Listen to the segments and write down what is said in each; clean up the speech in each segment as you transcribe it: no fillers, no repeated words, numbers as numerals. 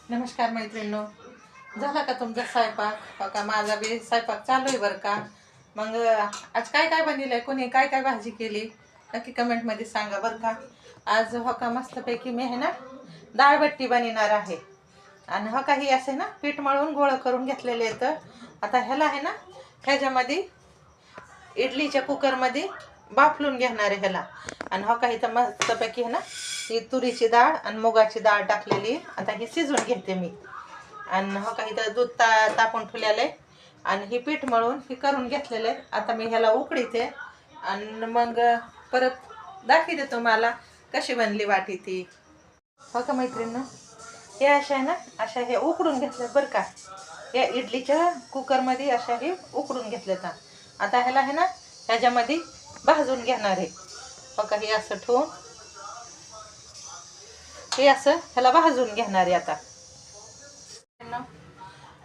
नमस्कार मैत्रिणींनो. झाला का तुमचा स्वयंपाक? हो का, माझा बी स्वयंपाक चालू आहे बरं का. मग आज काय काय बनवलंय, कोणी काय काय भाजी केली नक्की कमेंटमध्ये सांगा बरं का. आज हो का मस्तपैकी मी आहे ना डाळबट्टी बनवणार आहे. आणि हो का ही असे ना पीठ मळून गोळं करून घेतलेले येतं. आता ह्याला आहे ना ह्याच्यामध्ये इडलीच्या कुकरमध्ये बाफलून घेणार आहे ह्याला. आणि हो का इथं मस्तपैकी आहे ना ही तुरीची डाळ आणि मुगाची डाळ टाकलेली. आता ही शिजवून घेते मी. आणि हो का इथं दूध तापून ठेवलेलं आहे आणि ही पीठ मळून ही करून घेतलेलं आहे. आता मी ह्याला उकळीते आणि मग परत दाखवते तुम्हाला कशी बनली वाटी ती. हो का मैत्रिणी, हे अशा आहे ना अशा हे उकडून घेतले बरं का. या इडलीच्या कुकरमध्ये अशा हे उकडून घेतल्यात. आता ह्याला आहे ना ह्याच्यामध्ये भाजून घेणार आहे. हो का हे असं ठेवून हे असं ह्याला भाजून घेणार आहे. आता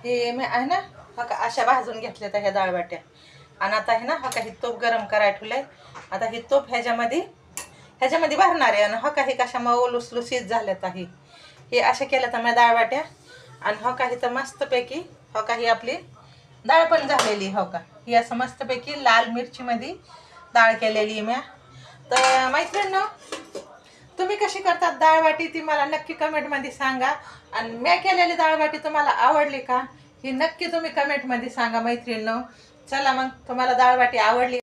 हे मी आहे ना हो का अशा भाजून घेतल्या त्या ह्या डाळवाट्या. आणि आता आहे ना हो का ही तूप गरम करायला ठेवलंय. आता ही तूप ह्याच्यामध्ये भरणार आहे. आणि हो का हे कशा मग लुसलुसीत झाल्यात आहे हे अशा केल्या तर मी डाळवाट्या. आणि हो का ही तर मस्तपैकी हो का ही आपली डाळ पण झालेली. हो का ही असं मस्तपैकी लाल मिरचीमध्ये डाळ केलेली म्या. तर मैत्रिणींनो, तुम्ही कशी करतात डाळवाटी ती मला नक्की कमेंटमध्ये सांगा. आणि मी केलेली डाळवाटी तुम्हाला आवडली का ही नक्की तुम्ही कमेंटमध्ये सांगा मैत्रिणींनो. चला मग, तुम्हाला डाळवाटी आवडली